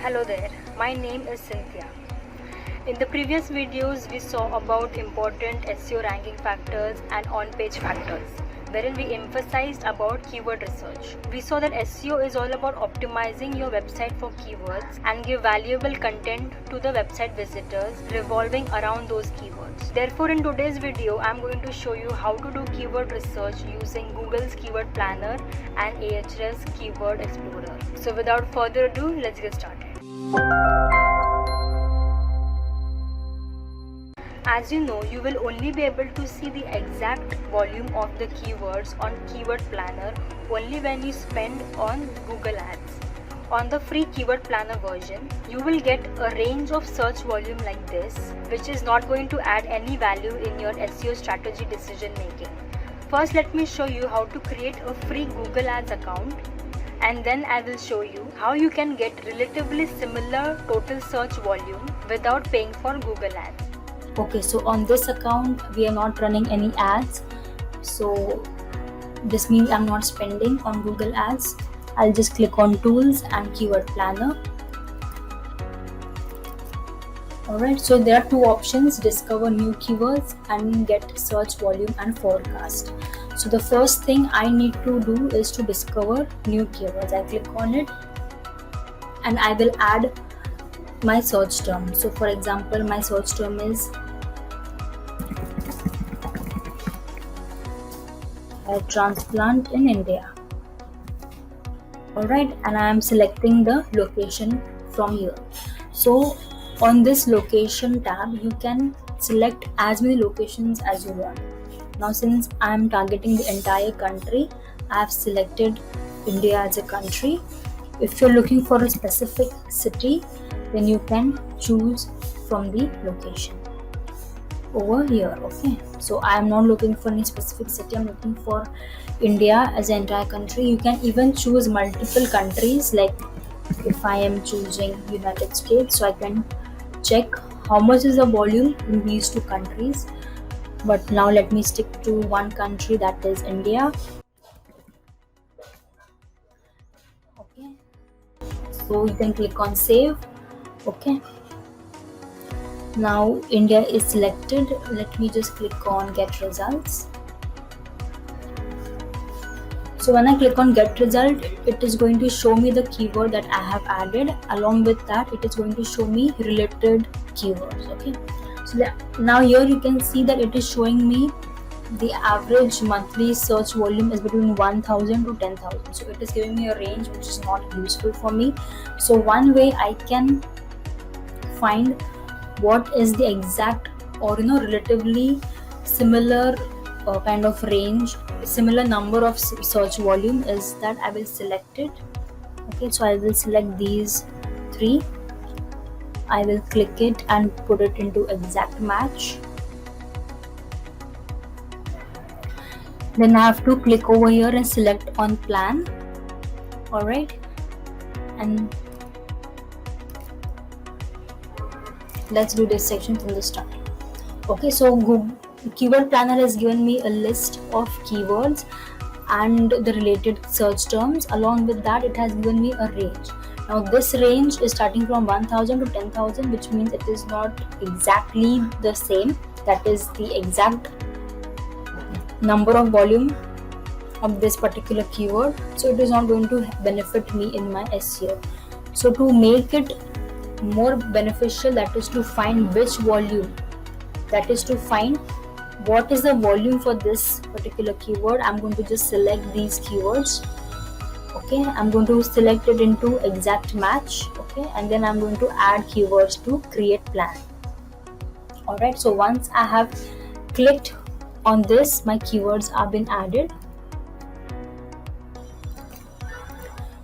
Hello there, my name is Cynthia. In the previous videos, we saw about important SEO ranking factors and on-page factors, wherein we emphasized about keyword research. We saw that SEO is all about optimizing your website for keywords and give valuable content to the website visitors revolving around those keywords. Therefore, in today's video, I'm going to show you how to do keyword research using Google's Keyword Planner and Ahrefs Keyword Explorer. So without further ado, let's get started. As you know, you will only be able to see the exact volume of the keywords on Keyword Planner only when you spend on Google Ads. On the free Keyword Planner version, you will get a range of search volume like this, which is not going to add any value in your SEO strategy decision making. First, let me show you how to create a free Google Ads account, and then I will show you how you can get relatively similar total search volume without paying for Google Ads. Okay, so on this account we are not running any ads, so this means I'm not spending on Google Ads. I'll just click on Tools and Keyword Planner. Alright, so there are two options: discover new keywords and get search volume and forecast. So the first thing I need to do is to discover new keywords. I click on it and I will add my search term. So for example, my search term is transplant in India. Alright, and I am selecting the location from here. So on this location tab, you can select as many locations as you want. Now since I am targeting the entire country, I have selected India as a country. If you're looking for a specific city, then you can choose from the location over here. Okay, so I am not looking for any specific city, I'm looking for India as an entire country. You can even choose multiple countries, like if I am choosing United States, so I can check how much is the volume in these two countries. But now let me stick to one country, that is India. Okay, so you can click on save. Okay, now India is selected. Let me just click on get results. So when I click on get result, it is going to show me the keyword that I have added. Along with that, it is going to show me related keywords. Okay, so now here you can see that it is showing me the average monthly search volume is between 1000 to 10,000. So it is giving me a range which is not useful for me. So one way I can find what is the exact or relatively similar kind of range, similar number of search volume, is that I will select it. Okay, so I will select these three. I will click it and put it into exact match. Then I have to click over here and select on plan. Alright, and let's do this section from the start. Okay, so Google Keyword Planner has given me a list of keywords and the related search terms. Along with that, it has given me a range. Now this range is starting from 1000 to 10,000, which means it is not exactly the same. That is the exact number of volume of this particular keyword. So it is not going to benefit me in my SEO. So to make it more beneficial, that is to find which volume, that is to find what is the volume for this particular keyword, I'm going to just select these keywords. Okay, I'm going to select it into exact match. Okay, and then I'm going to add keywords to create plan. Alright, so once I have clicked on this, my keywords have been added.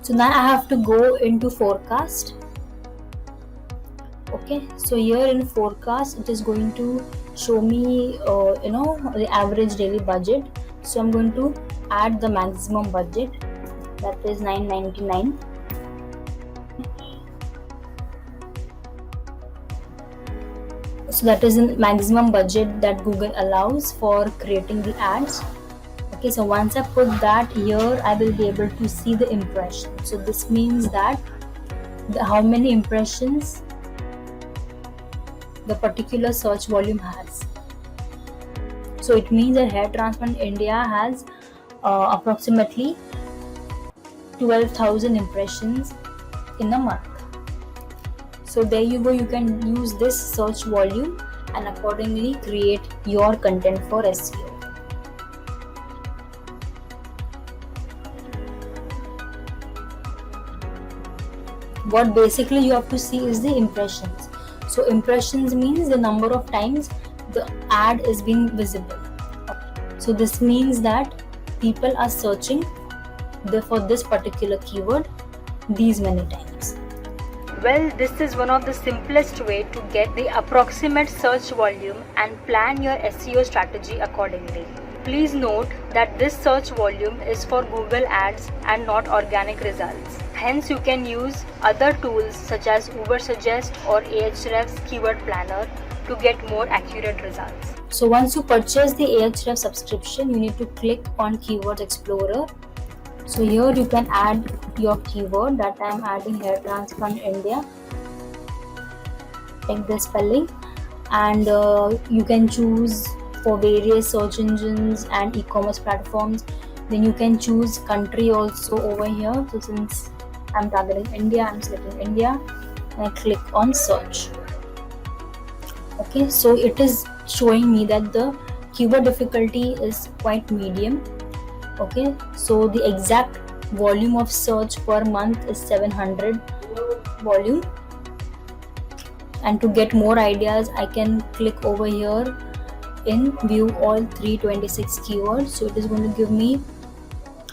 So now I have to go into forecast. Okay, so here in forecast, it is going to show me the average daily budget. So I'm going to add the maximum budget, that is $9.99. So that is the maximum budget that Google allows for creating the ads. Okay, so once I put that here, I will be able to see the impression. So this means that how many impressions the particular search volume has. So it means that Hair Transplant India has approximately 12,000 impressions in a month. So there you go, you can use this search volume and accordingly create your content for SEO. What basically you have to see is the impressions. So impressions means the number of times the ad is being visible. So this means that people are searching for this particular keyword these many times. Well, this is one of the simplest way to get the approximate search volume and plan your SEO strategy accordingly. Please note that this search volume is for Google Ads and not organic results. Hence, you can use other tools such as Ubersuggest or Ahrefs Keyword Planner to get more accurate results. So once you purchase the Ahrefs subscription, you need to click on Keyword Explorer. So here you can add your keyword. That I am adding Hair Transplant India. Take the spelling, and you can choose for various search engines and e-commerce platforms. Then you can choose country also over here. So since I'm targeting India, I'm selecting India and I click on search. Okay, so it is showing me that the keyword difficulty is quite medium. Okay, so the exact volume of search per month is 700 volume. And to get more ideas, I can click over here in view all 326 keywords. So it is going to give me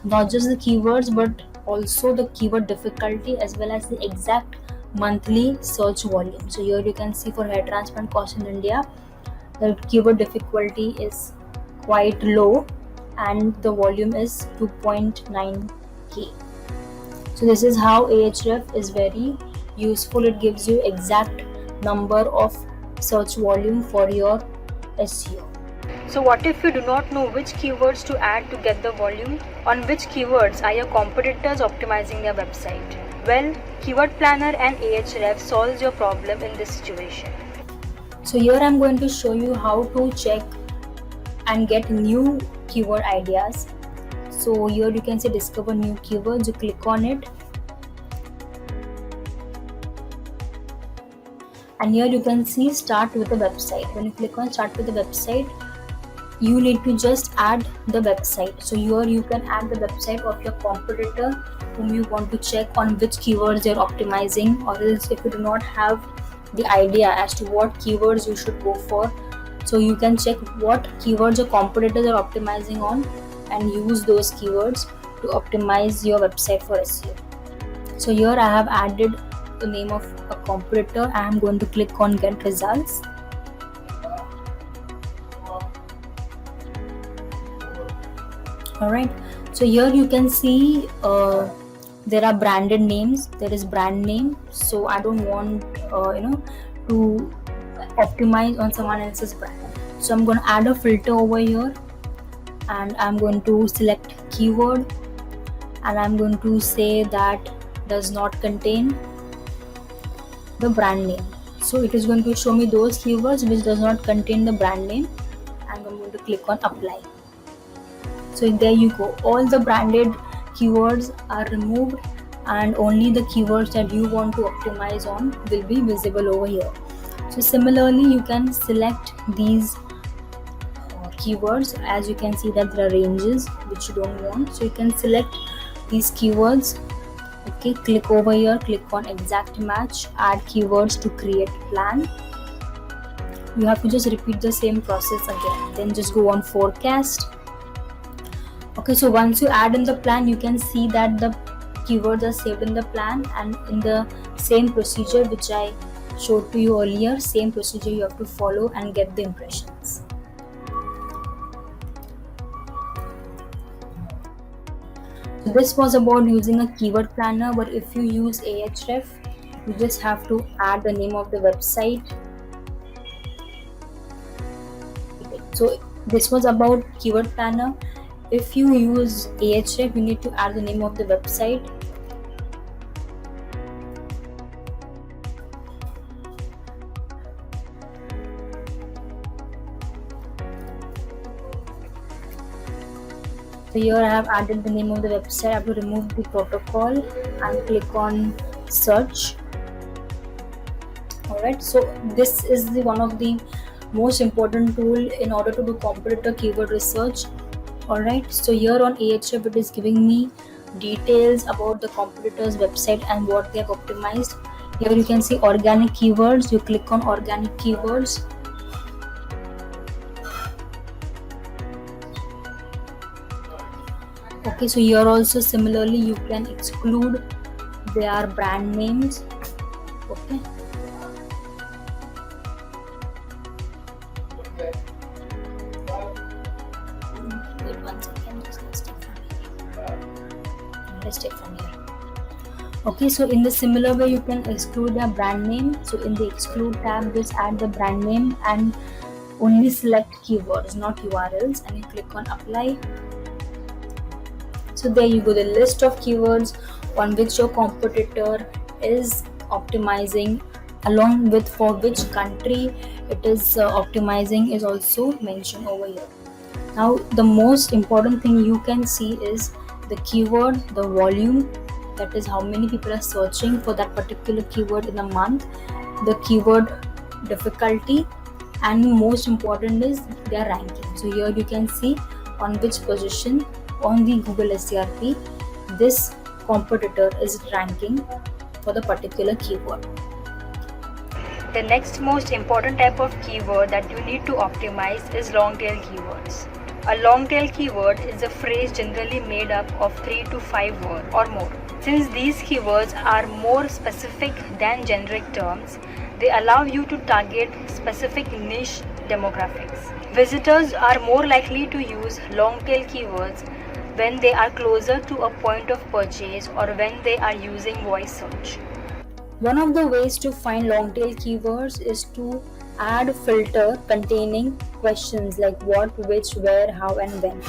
not just the keywords but also the keyword difficulty as well as the exact monthly search volume. So here you can see for hair transplant cost in India, the keyword difficulty is quite low and the volume is 2.9k. So this is how Ahrefs is very useful. It gives you exact number of search volume for your SEO. So what if you do not know which keywords to add to get the volume? On which keywords are your competitors optimizing their website? Well, Keyword Planner and Ahrefs solves your problem in this situation. So here I'm going to show you how to check and get new keyword ideas. So here you can say discover new keywords. You click on it, and here you can see start with a website. When you click on start with the website, you need to just add the website. So here you can add the website of your competitor whom you want to check on which keywords they're optimizing, or else if you do not have the idea as to what keywords you should go for, so you can check what keywords your competitors are optimizing on and use those keywords to optimize your website for SEO. So here I have added the name of a competitor. I am going to click on get results. Alright, so here you can see there are branded names. There is brand name, so I don't want to optimize on someone else's brand. So I'm going to add a filter over here, and I'm going to select keyword, and I'm going to say that does not contain the brand name. So it is going to show me those keywords which does not contain the brand name, and I'm going to click on apply. So there you go, all the branded keywords are removed and only the keywords that you want to optimize on will be visible over here. So similarly you can select these keywords. As you can see that there are ranges which you don't want, so you can select these keywords. Okay, click over here, click on exact match, add keywords to create plan. You have to just repeat the same process again, then just go on forecast. Okay, so once you add in the plan, you can see that the keywords are saved in the plan, and in the same procedure which I showed to you earlier, same procedure you have to follow and get the impressions. So this was about using a keyword planner, but if you use Ahrefs, you just have to add the name of the website. So this was about keyword planner. If you use Ahrefs, you need to add the name of the website. here I have added the name of the website. I have to remove the protocol and click on search. Alright, so this is the one of the most important tool in order to do competitor keyword research. Alright, so here on Ahrefs it is giving me details about the competitor's website and what they have optimized. Here you can see organic keywords. You click on organic keywords. Okay, so here also similarly you can exclude their brand names. Okay, wait 1 second, let's take from here. Okay, so in the similar way you can exclude their brand name. So in the exclude tab, just add the brand name and only select keywords, not URLs, and you click on apply. So there you go, the list of keywords on which your competitor is optimizing, along with for which country it is optimizing is also mentioned over here. Now the most important thing you can see is the keyword, the volume, that is how many people are searching for that particular keyword in a month, the keyword difficulty, and most important is their ranking. So here you can see on which position on the Google SERP this competitor is ranking for the particular keyword. The next most important type of keyword that you need to optimize is long tail keywords. A long tail keyword is a phrase generally made up of 3 to 5 words or more. Since these keywords are more specific than generic terms, they allow you to target specific niche demographics. Visitors are more likely to use long tail keywords when they are closer to a point of purchase or when they are using voice search. One of the ways to find long tail keywords is to add a filter containing questions like what, which, where, how, and when.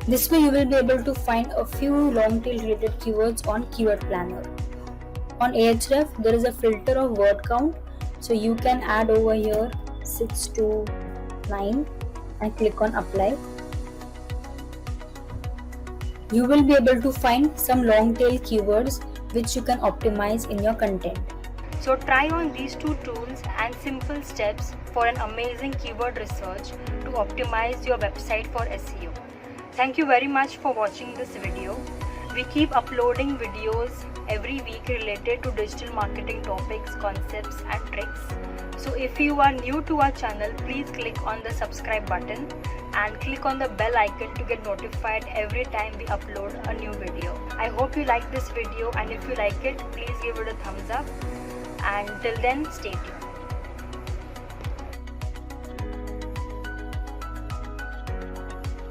This way you will be able to find a few long tail related keywords on Keyword Planner. On Ahrefs there is a filter of word count, so you can add over here 6 to 9 and click on apply. You will be able to find some long tail keywords which you can optimize in your content. So try on these two tools and simple steps for an amazing keyword research to optimize your website for SEO. Thank you very much for watching this video. We keep uploading videos every week related to digital marketing topics, concepts and tricks. So if you are new to our channel, please click on the subscribe button and click on the bell icon to get notified every time we upload a new video. I hope you like this video, and if you like it, please give it a thumbs up, and till then, stay tuned.